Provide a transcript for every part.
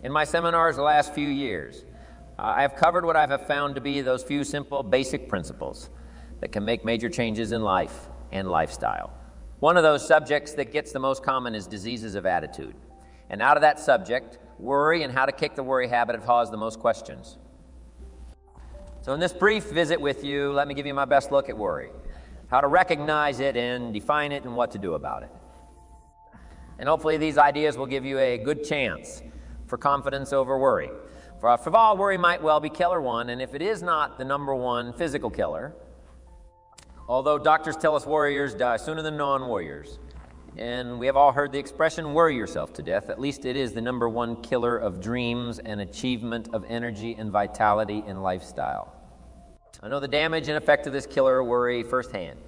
In my seminars the last few years, I have covered what I have found to be those few simple, basic principles that can make major changes in life and lifestyle. One of those subjects that gets the most common is diseases of attitude. And out of that subject, worry and how to kick the worry habit have caused the most questions. So in this brief visit with you, let me give you my best look at worry, how to recognize it and define it and what to do about it. And hopefully these ideas will give you a good chance for confidence over worry. First of all, worry might well be killer one, and if it is not the number one physical killer, although doctors tell us warriors die sooner than non-warriors, and we have all heard the expression, worry yourself to death, at least it is the number one killer of dreams and achievement of energy and vitality in lifestyle. I know the damage and effect of this killer worry firsthand.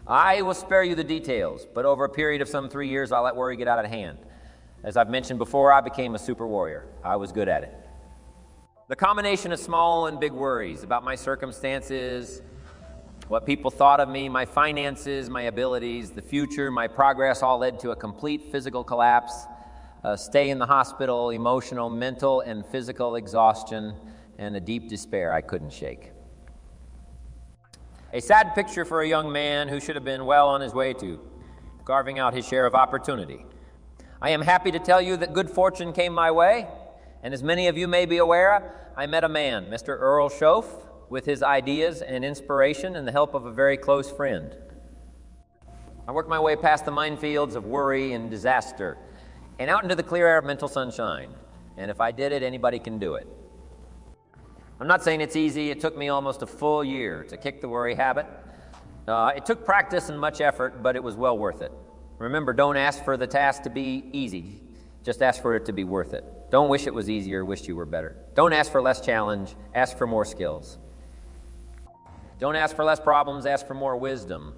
I will spare you the details, but over a period of some 3 years, I'll let worry get out of hand. As I've mentioned before, I became a super warrior. I was good at it. The combination of small and big worries about my circumstances, what people thought of me, my finances, my abilities, the future, my progress all led to a complete physical collapse, a stay in the hospital, emotional, mental, and physical exhaustion, and a deep despair I couldn't shake. A sad picture for a young man who should have been well on his way to carving out his share of opportunity. I am happy to tell you that good fortune came my way, and as many of you may be aware, I met a man, Mr. Earl Schoaf, with his ideas and inspiration and the help of a very close friend. I worked my way past the minefields of worry and disaster and out into the clear air of mental sunshine. And if I did it, anybody can do it. I'm not saying it's easy. It took me almost a full year to kick the worry habit. It took practice and much effort, but it was well worth it. Remember, don't ask for the task to be easy. Just ask for it to be worth it. Don't wish it was easier, wish you were better. Don't ask for less challenge, ask for more skills. Don't ask for less problems, ask for more wisdom.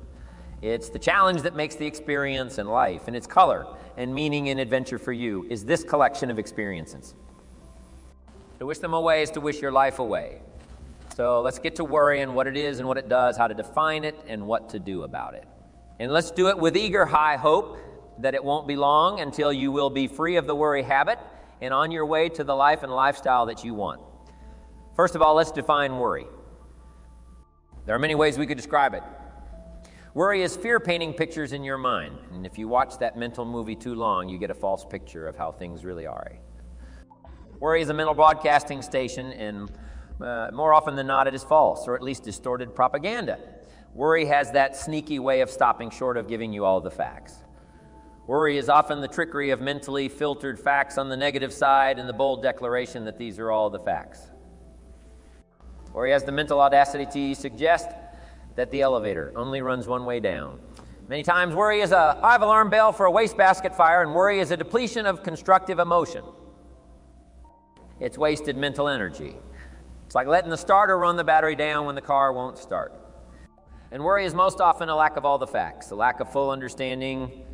It's the challenge that makes the experience in life, and its color and meaning and adventure for you is this collection of experiences. To wish them away is to wish your life away. So let's get to worry and what it is and what it does, how to define it, and what to do about it. And let's do it with eager, high hope that it won't be long until you will be free of the worry habit and on your way to the life and lifestyle that you want. First of all, let's define worry. There are many ways we could describe it. Worry is fear painting pictures in your mind. And if you watch that mental movie too long, you get a false picture of how things really are. Worry is a mental broadcasting station, and more often than not, it is false, or at least distorted propaganda. Worry has that sneaky way of stopping short of giving you all the facts. Worry is often the trickery of mentally filtered facts on the negative side and the bold declaration that these are all the facts. Worry has the mental audacity to suggest that the elevator only runs one way down. Many times worry is a five-alarm bell for a wastebasket fire, and worry is a depletion of constructive emotion. It's wasted mental energy. It's like letting the starter run the battery down when the car won't start. And worry is most often a lack of all the facts, a lack of full understanding,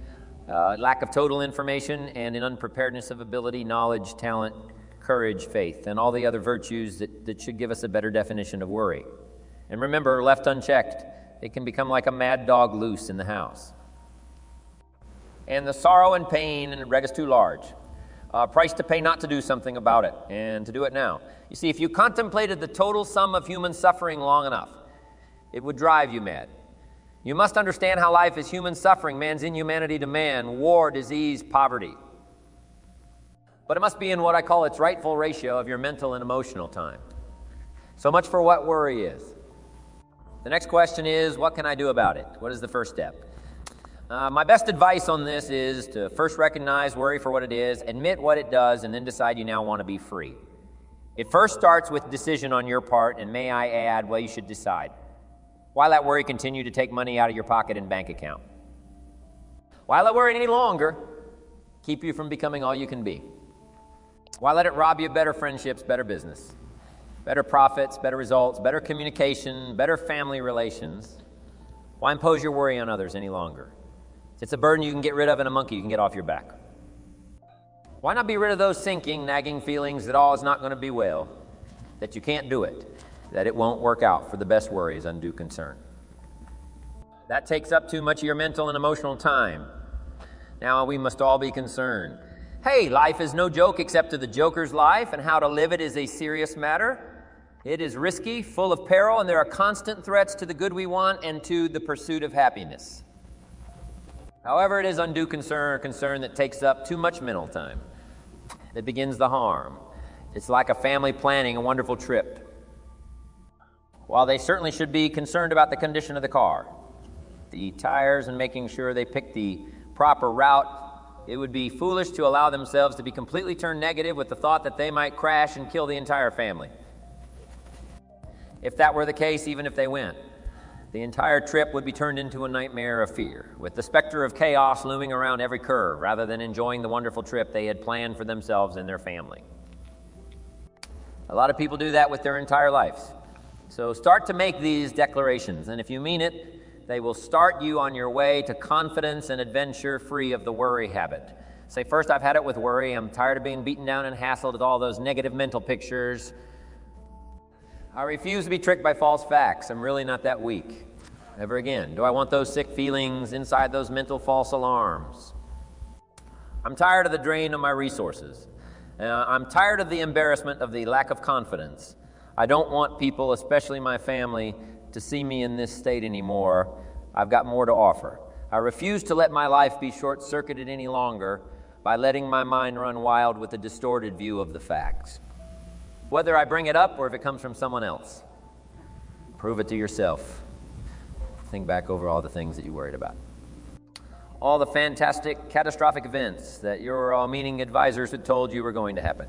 lack of total information, and an unpreparedness of ability, knowledge, talent, courage, faith, and all the other virtues that should give us a better definition of worry. And remember, left unchecked, it can become like a mad dog loose in the house. And the sorrow and pain and regret is too large. Price to pay not to do something about it, and to do it now. You see, if you contemplated the total sum of human suffering long enough, it would drive you mad. You must understand how life is human suffering, man's inhumanity to man, war, disease, poverty. But it must be in what I call its rightful ratio of your mental and emotional time. So much for what worry is. The next question is, what can I do about it? What is the first step? My best advice on this is to first recognize worry for what it is, admit what it does, and then decide you now want to be free. It first starts with decision on your part, and may I add, well, you should decide. Why let worry continue to take money out of your pocket and bank account? Why let worry any longer keep you from becoming all you can be? Why let it rob you of better friendships, better business, better profits, better results, better communication, better family relations? Why impose your worry on others any longer? It's a burden you can get rid of and a monkey you can get off your back. Why not be rid of those sinking, nagging feelings that all is not going to be well, that you can't do it, that it won't work out, for the best worry is undue concern. That takes up too much of your mental and emotional time. Now we must all be concerned. Hey, life is no joke except to the joker's life, and how to live it is a serious matter. It is risky, full of peril, and there are constant threats to the good we want and to the pursuit of happiness. However, it is undue concern that takes up too much mental time. That begins the harm. It's like a family planning a wonderful trip. While they certainly should be concerned about the condition of the car, the tires, and making sure they pick the proper route, it would be foolish to allow themselves to be completely turned negative with the thought that they might crash and kill the entire family. If that were the case, even if they went, the entire trip would be turned into a nightmare of fear, with the specter of chaos looming around every curve, rather than enjoying the wonderful trip they had planned for themselves and their family. A lot of people do that with their entire lives. So start to make these declarations, and if you mean it, they will start you on your way to confidence and adventure free of the worry habit. Say, first, I've had it with worry. I'm tired of being beaten down and hassled with all those negative mental pictures. I refuse to be tricked by false facts. I'm really not that weak. Never again. Do I want those sick feelings inside those mental false alarms? I'm tired of the drain of my resources. I'm tired of the embarrassment of the lack of confidence. I don't want people, especially my family, to see me in this state anymore. I've got more to offer. I refuse to let my life be short-circuited any longer by letting my mind run wild with a distorted view of the facts. Whether I bring it up or if it comes from someone else, prove it to yourself. Think back over all the things that you worried about. All the fantastic, catastrophic events that your well-meaning advisors had told you were going to happen.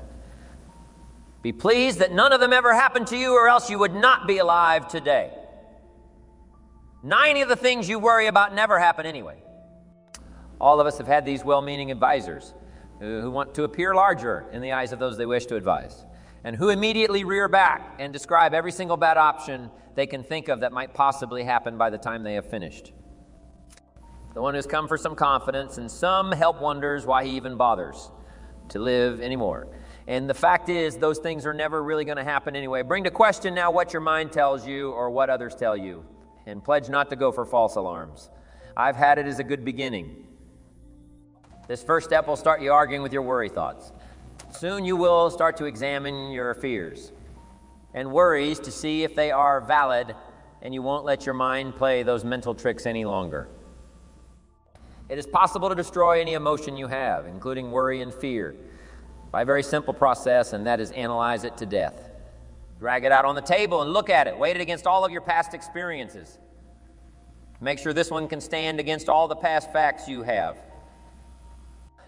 Be pleased that none of them ever happened to you, or else you would not be alive today. 90 of the things you worry about never happen anyway. All of us have had these well-meaning advisors who want to appear larger in the eyes of those they wish to advise, and who immediately rear back and describe every single bad option they can think of that might possibly happen by the time they have finished. The one who's come for some confidence, and some help wonders why he even bothers to live anymore. And the fact is, those things are never really going to happen anyway. Bring to question now what your mind tells you or what others tell you, and pledge not to go for false alarms. I've had it as a good beginning. This first step will start you arguing with your worry thoughts. Soon you will start to examine your fears and worries to see if they are valid, and you won't let your mind play those mental tricks any longer. It is possible to destroy any emotion you have, including worry and fear, by a very simple process, and that is analyze it to death. Drag it out on the table and look at it. Weigh it against all of your past experiences. Make sure this one can stand against all the past facts you have.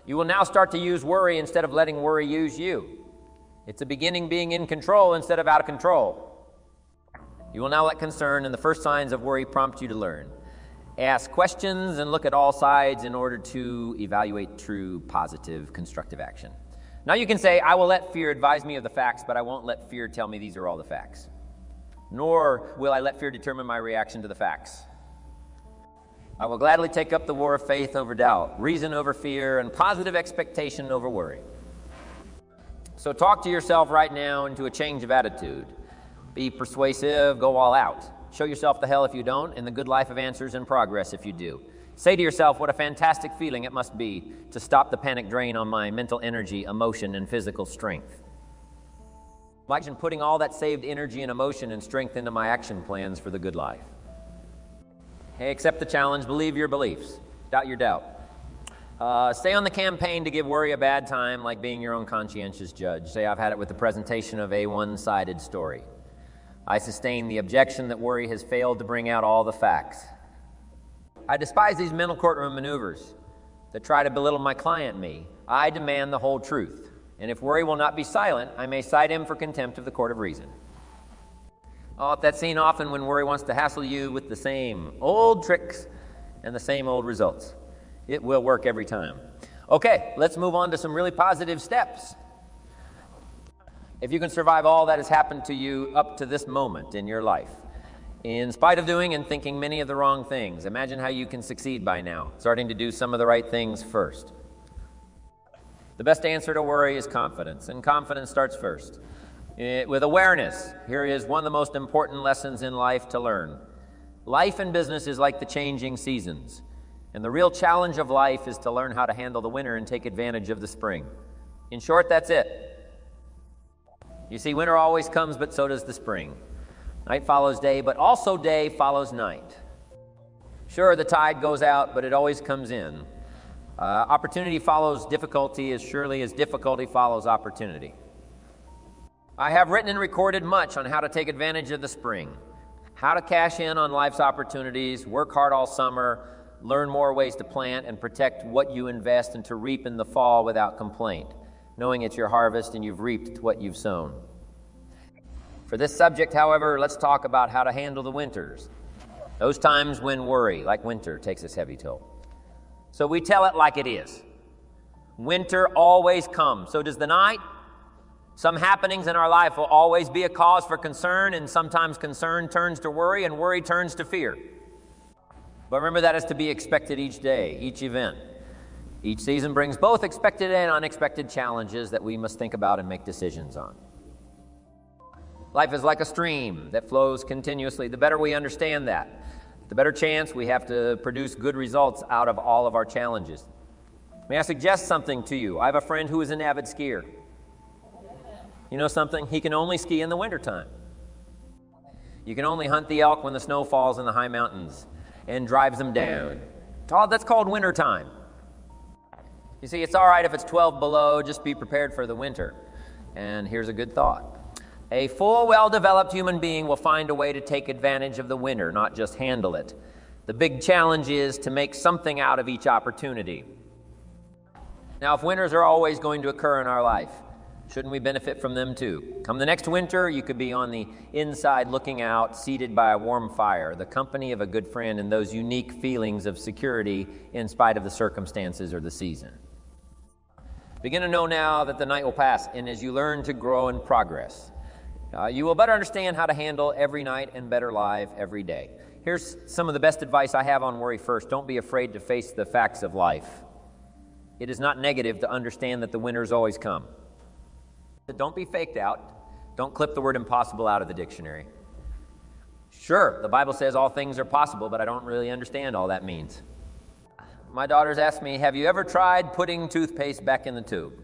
You will now start to use worry instead of letting worry use you. It's a beginning being in control instead of out of control. You will now let concern and the first signs of worry prompt you to learn. Ask questions and look at all sides in order to evaluate true, positive, constructive action. Now you can say, I will let fear advise me of the facts, but I won't let fear tell me these are all the facts. Nor will I let fear determine my reaction to the facts. I will gladly take up the war of faith over doubt, reason over fear, and positive expectation over worry. So talk to yourself right now into a change of attitude. Be persuasive, go all out. Show yourself the hell if you don't, and the good life of answers and progress if you do. Say to yourself, what a fantastic feeling it must be to stop the panic drain on my mental energy, emotion, and physical strength. Imagine putting all that saved energy and emotion and strength into my action plans for the good life. Hey, accept the challenge, believe your beliefs, doubt your doubt. Stay on the campaign to give worry a bad time, like being your own conscientious judge. Say, I've had it with the presentation of a one-sided story. I sustain the objection that worry has failed to bring out all the facts. I despise these mental courtroom maneuvers that try to belittle my client me. I demand the whole truth. And if worry will not be silent, I may cite him for contempt of the court of reason. Oh, that's seen often when worry wants to hassle you with the same old tricks and the same old results. It will work every time. Okay, let's move on to some really positive steps. If you can survive all that has happened to you up to this moment in your life, in spite of doing and thinking many of the wrong things, imagine how you can succeed by now, starting to do some of the right things first. The best answer to worry is confidence, and confidence starts first. With awareness, here is one of the most important lessons in life to learn. Life and business is like the changing seasons, and the real challenge of life is to learn how to handle the winter and take advantage of the spring. In short, that's it. You see, winter always comes, but so does the spring. Night follows day, but also day follows night. Sure, the tide goes out, but it always comes in. Opportunity follows difficulty as surely as difficulty follows opportunity. I have written and recorded much on how to take advantage of the spring, how to cash in on life's opportunities, work hard all summer, learn more ways to plant and protect what you invest, and to reap in the fall without complaint, knowing it's your harvest and you've reaped what you've sown. For this subject, however, let's talk about how to handle the winters, those times when worry, like winter, takes its heavy toll. So we tell it like it is. Winter always comes. So does the night. Some happenings in our life will always be a cause for concern, and sometimes concern turns to worry, and worry turns to fear. But remember, that is to be expected each day, each event. Each season brings both expected and unexpected challenges that we must think about and make decisions on. Life is like a stream that flows continuously. The better we understand that, the better chance we have to produce good results out of all of our challenges. May I suggest something to you? I have a friend who is an avid skier. You know something? He can only ski in the wintertime. You can only hunt the elk when the snow falls in the high mountains and drives them down. That's called wintertime. You see, it's all right if it's 12 below, just be prepared for the winter. And here's a good thought. A full, well-developed human being will find a way to take advantage of the winter, not just handle it. The big challenge is to make something out of each opportunity. Now, if winters are always going to occur in our life, shouldn't we benefit from them too? Come the next winter, you could be on the inside looking out, seated by a warm fire, the company of a good friend, and those unique feelings of security in spite of the circumstances or the season. Begin to know now that the night will pass, and as you learn to grow and progress, you will better understand how to handle every night and better live every day. Here's some of the best advice I have on worry first. Don't be afraid to face the facts of life. It is not negative to understand that the winters always come. But don't be faked out. Don't clip the word impossible out of the dictionary. Sure, the Bible says all things are possible, but I don't really understand all that means. My daughters ask me, have you ever tried putting toothpaste back in the tube?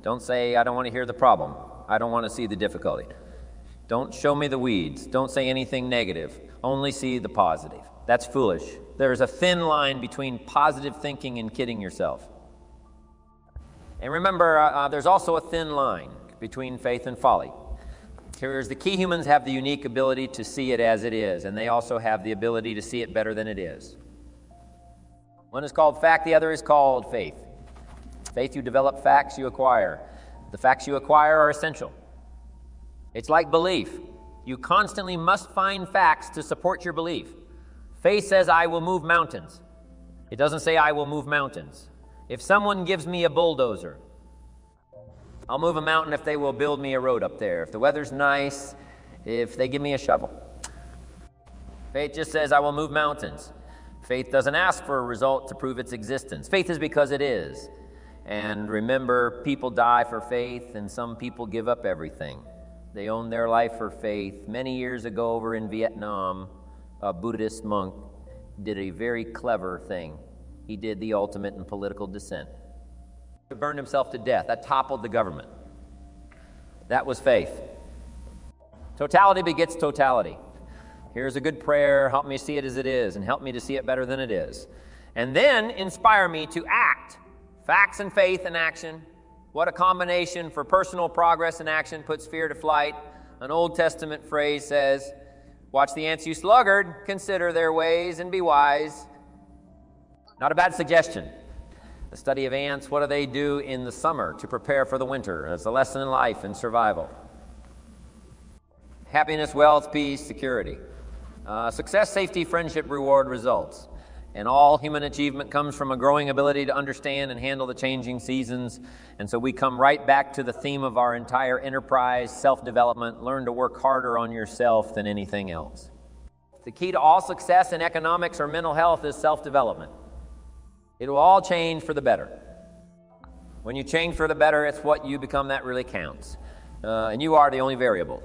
Don't say, I don't want to hear the problem. I don't want to see the difficulty. Don't show me the weeds. Don't say anything negative. Only see the positive. That's foolish. There's a thin line between positive thinking and kidding yourself. And remember, there's also a thin line between faith and folly. Here's the key. Humans have the unique ability to see it as it is, and they also have the ability to see it better than it is. One is called fact, the other is called faith. Faith, you develop; facts, you acquire. The facts you acquire are essential. It's like belief. You constantly must find facts to support your belief. Faith says, I will move mountains. It doesn't say, I will move mountains. If someone gives me a bulldozer, I'll move a mountain if they will build me a road up there. If the weather's nice, if they give me a shovel. Faith just says, I will move mountains. Faith doesn't ask for a result to prove its existence. Faith is because it is. And remember, people die for faith, and some people give up everything. They own their life for faith. Many years ago over in Vietnam, a Buddhist monk did a very clever thing. He did the ultimate in political dissent. He burned himself to death. That toppled the government. That was faith. Totality begets totality. Here's a good prayer. Help me see it as it is, and help me to see it better than it is. And then inspire me to act. Facts and faith in action. What a combination for personal progress and action puts fear to flight. An Old Testament phrase says, watch the ants, you sluggard, consider their ways and be wise. Not a bad suggestion. The study of ants, what do they do in the summer to prepare for the winter? It's a lesson in life and survival. Happiness, wealth, peace, security. Success, safety, friendship, reward, results. And all human achievement comes from a growing ability to understand and handle the changing seasons. And so we come right back to the theme of our entire enterprise, self-development. Learn to work harder on yourself than anything else. The key to all success in economics or mental health is self-development. It will all change for the better. When you change for the better, it's what you become that really counts. And you are the only variable.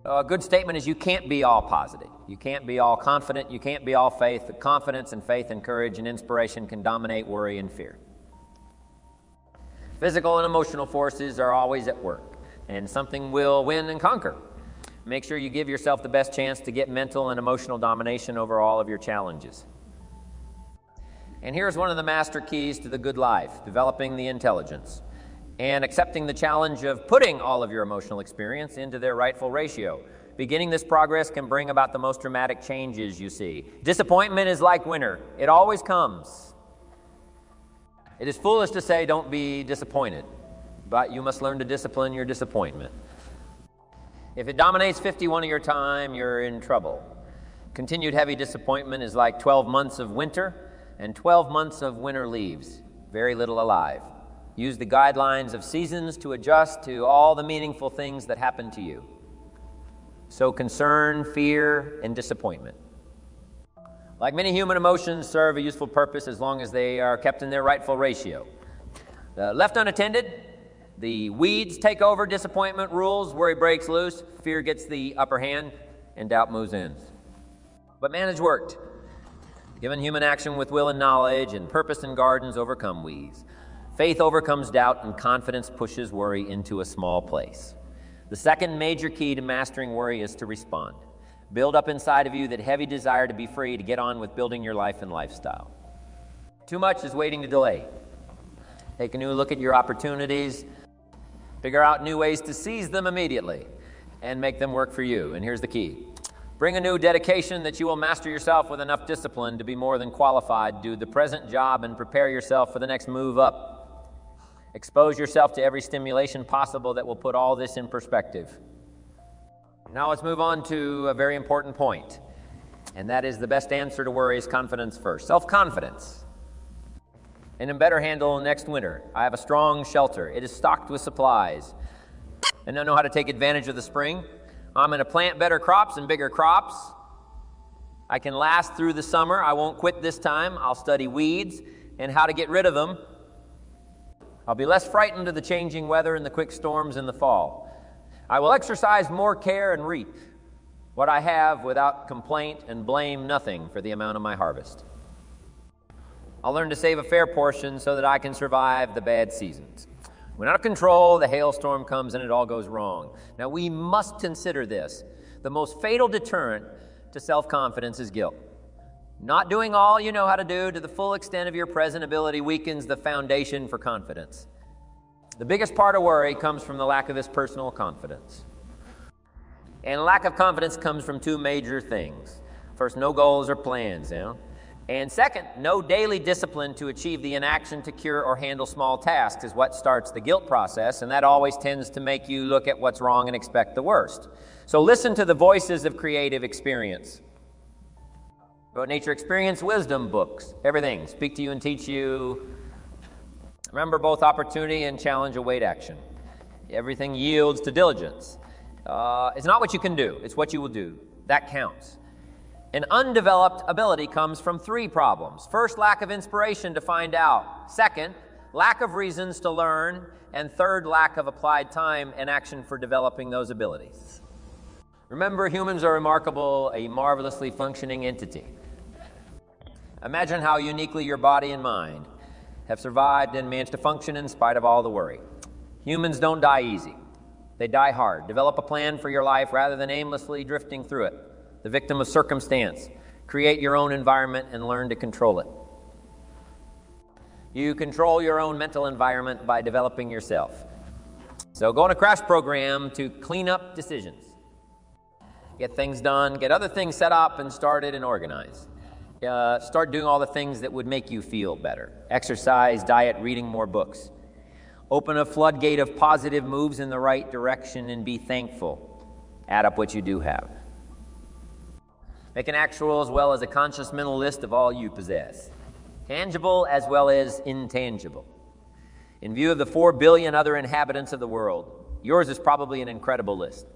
A good statement is you can't be all positive. You can't be all confident. You can't be all faith. But confidence and faith and courage and inspiration can dominate worry and fear. Physical and emotional forces are always at work, and something will win and conquer. Make sure you give yourself the best chance to get mental and emotional domination over all of your challenges. And here's one of the master keys to the good life: developing the intelligence and accepting the challenge of putting all of your emotional experience into their rightful ratio. Beginning this progress can bring about the most dramatic changes you see. Disappointment is like winter. It always comes. It is foolish to say don't be disappointed, but you must learn to discipline your disappointment. If it dominates 51 of your time, you're in trouble. Continued heavy disappointment is like 12 months of winter, and 12 months of winter leaves very little alive. Use the guidelines of seasons to adjust to all the meaningful things that happen to you. So concern, fear, and disappointment, like many human emotions, serve a useful purpose as long as they are kept in their rightful ratio. Left unattended, the weeds take over, disappointment rules, worry breaks loose, fear gets the upper hand, and doubt moves in. But managed worked. Given human action with will and knowledge, and purpose and gardens overcome weeds. Faith overcomes doubt, and confidence pushes worry into a small place. The second major key to mastering worry is to respond. Build up inside of you that heavy desire to be free, to get on with building your life and lifestyle. Too much is waiting to delay. Take a new look at your opportunities, figure out new ways to seize them immediately, and make them work for you. And here's the key. Bring a new dedication that you will master yourself with enough discipline to be more than qualified. Do the present job and prepare yourself for the next move up. Expose yourself to every stimulation possible that will put all this in perspective. Now let's move on to a very important point, and that is the best answer to worry is confidence first. Self-confidence. And in better handle next winter. I have a strong shelter. It is stocked with supplies. And I know how to take advantage of the spring. I'm going to plant better crops and bigger crops. I can last through the summer. I won't quit this time. I'll study weeds and how to get rid of them. I'll be less frightened of the changing weather and the quick storms in the fall. I will exercise more care and reap what I have without complaint and blame nothing for the amount of my harvest. I'll learn to save a fair portion so that I can survive the bad seasons. When out of control, the hailstorm comes and it all goes wrong. Now we must consider this. The most fatal deterrent to self-confidence is guilt. Not doing all you know how to do to the full extent of your present ability weakens the foundation for confidence. The biggest part of worry comes from the lack of this personal confidence. And lack of confidence comes from two major things. First, no goals or plans, And second, no daily discipline to achieve the inaction to cure or handle small tasks is what starts the guilt process, and that always tends to make you look at what's wrong and expect the worst. So listen to the voices of creative experience. About nature experience, wisdom books, everything. Speak to you and teach you. Remember, both opportunity and challenge await action. Everything yields to diligence. It's not what you can do, it's what you will do. That counts. An undeveloped ability comes from three problems. First, lack of inspiration to find out. Second, lack of reasons to learn. And third, lack of applied time and action for developing those abilities. Remember, humans are remarkable, a marvelously functioning entity. Imagine how uniquely your body and mind have survived and managed to function in spite of all the worry. Humans don't die easy. They die hard. Develop a plan for your life rather than aimlessly drifting through it. The victim of circumstance. Create your own environment and learn to control it. You control your own mental environment by developing yourself. So go on a crash program to clean up decisions. Get things done, get other things set up and started and organized. Start doing all the things that would make you feel better. Exercise, diet, reading more books. Open a floodgate of positive moves in the right direction and be thankful. Add up what you do have. Make an actual as well as a conscious mental list of all you possess. Tangible as well as intangible. In view of the 4 billion other inhabitants of the world, yours is probably an incredible list.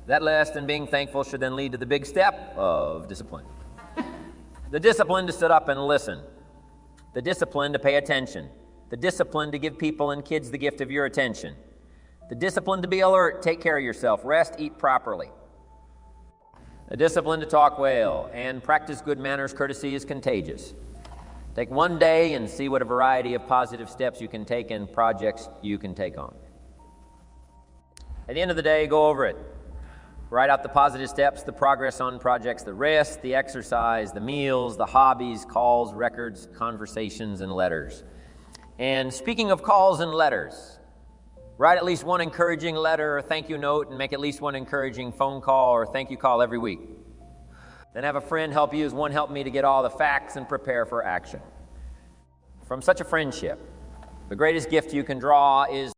That list and being thankful should then lead to the big step of discipline. The discipline to sit up and listen. The discipline to pay attention. The discipline to give people and kids the gift of your attention. The discipline to be alert, take care of yourself, rest, eat properly. The discipline to talk well and practice good manners. Courtesy is contagious. Take one day and see what a variety of positive steps you can take and projects you can take on. At the end of the day, go over it. Write out the positive steps, the progress on projects, the rest, the exercise, the meals, the hobbies, calls, records, conversations, and letters. And speaking of calls and letters, write at least one encouraging letter or thank you note and make at least one encouraging phone call or thank you call every week. Then have a friend help you as one helped me to get all the facts and prepare for action. From such a friendship, the greatest gift you can draw is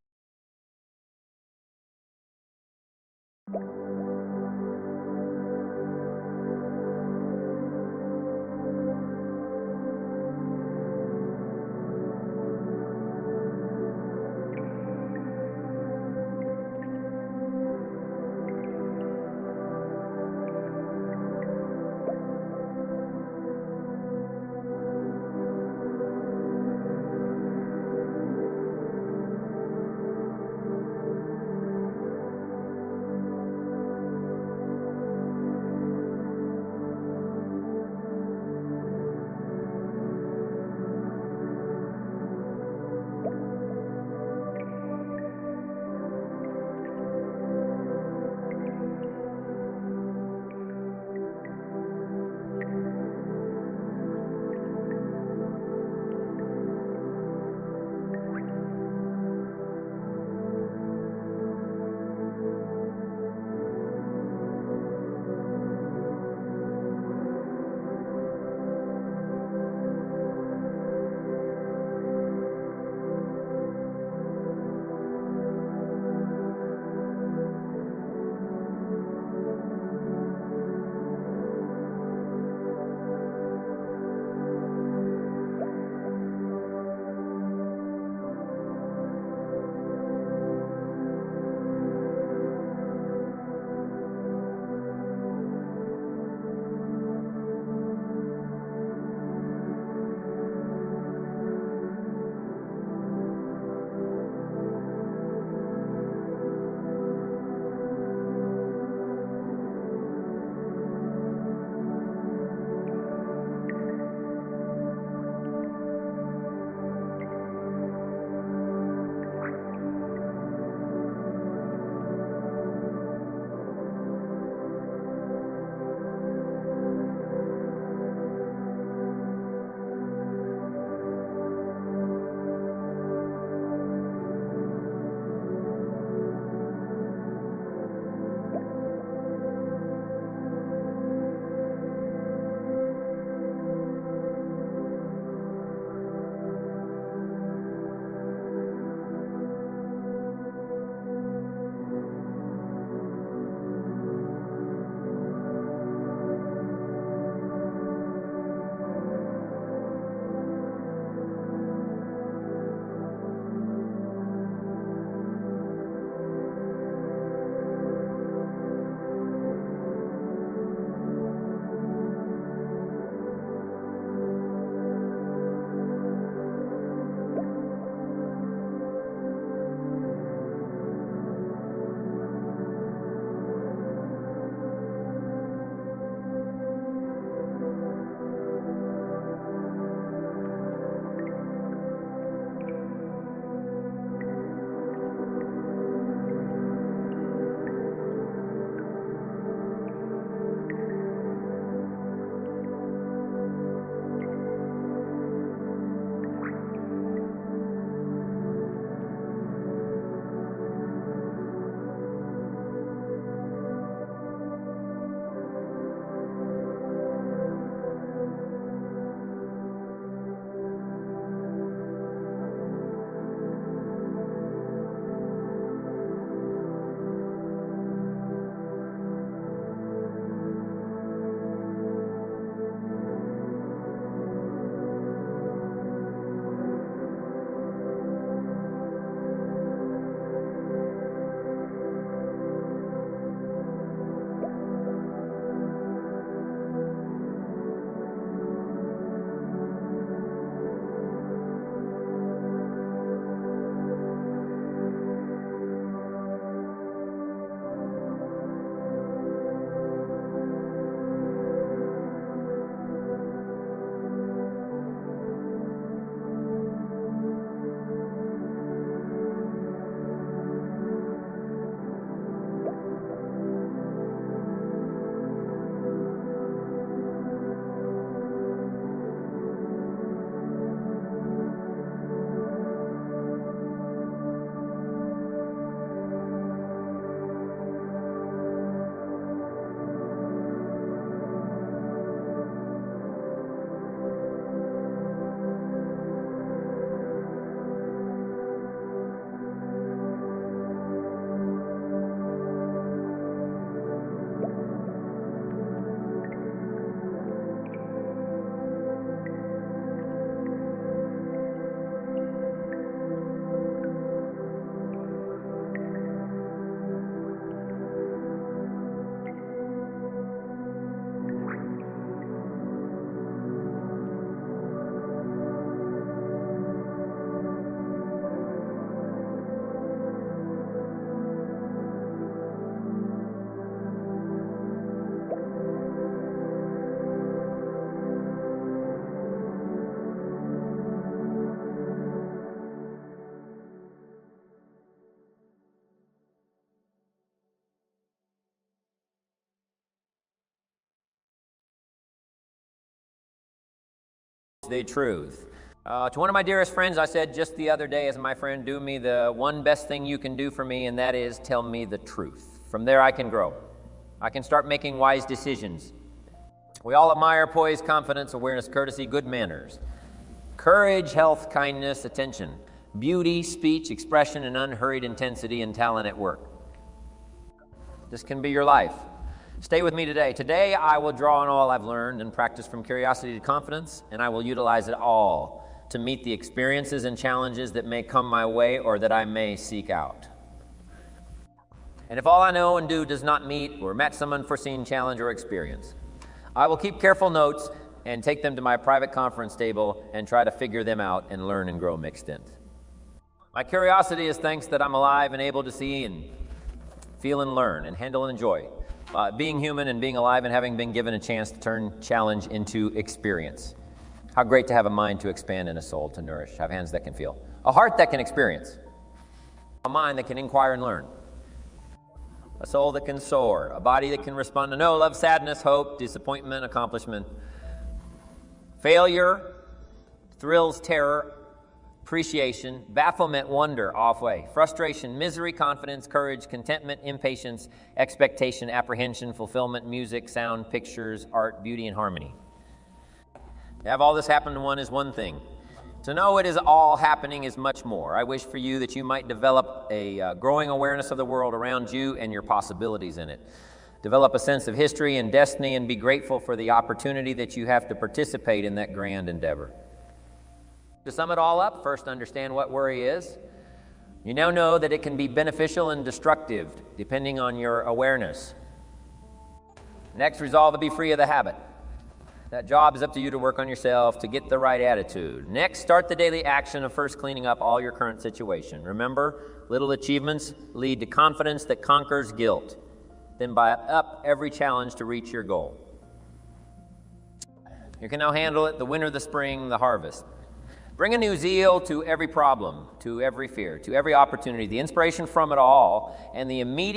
the truth. To one of my dearest friends, I said just the other day, as my friend, do me the one best thing you can do for me, and that is tell me the truth. From there I can grow. I can start making wise decisions. We all admire poise, confidence, awareness, courtesy, good manners, courage, health, kindness, attention, beauty, speech, expression, and unhurried intensity and talent at work. This can be your life. Stay with me today. Today I will draw on all I've learned and practice from curiosity to confidence, and I will utilize it all to meet the experiences and challenges that may come my way or that I may seek out. And if all I know and do does not meet or match some unforeseen challenge or experience, I will keep careful notes and take them to my private conference table and try to figure them out and learn and grow mixed in. My curiosity is thanks that I'm alive and able to see and feel and learn and handle and enjoy. Being human and being alive and having been given a chance to turn challenge into experience. How great to have a mind to expand and a soul to nourish, have hands that can feel, a heart that can experience, a mind that can inquire and learn, a soul that can soar, a body that can respond to know, love, sadness, hope, disappointment, accomplishment, failure, thrills, terror, appreciation, bafflement, wonder, off-way, frustration, misery, confidence, courage, contentment, impatience, expectation, apprehension, fulfillment, music, sound, pictures, art, beauty, and harmony. To have all this happen to one is one thing. To know it is all happening is much more. I wish for you that you might develop a growing awareness of the world around you and your possibilities in it. Develop a sense of history and destiny and be grateful for the opportunity that you have to participate in that grand endeavor. To sum it all up, first understand what worry is. You now know that it can be beneficial and destructive depending on your awareness. Next, resolve to be free of the habit. That job is up to you to work on yourself to get the right attitude. Next, start the daily action of first cleaning up all your current situation. Remember, little achievements lead to confidence that conquers guilt. Then buy up every challenge to reach your goal. You can now handle it, the winter, the spring, the harvest. Bring a new zeal to every problem, to every fear, to every opportunity, the inspiration from it all, and the immediate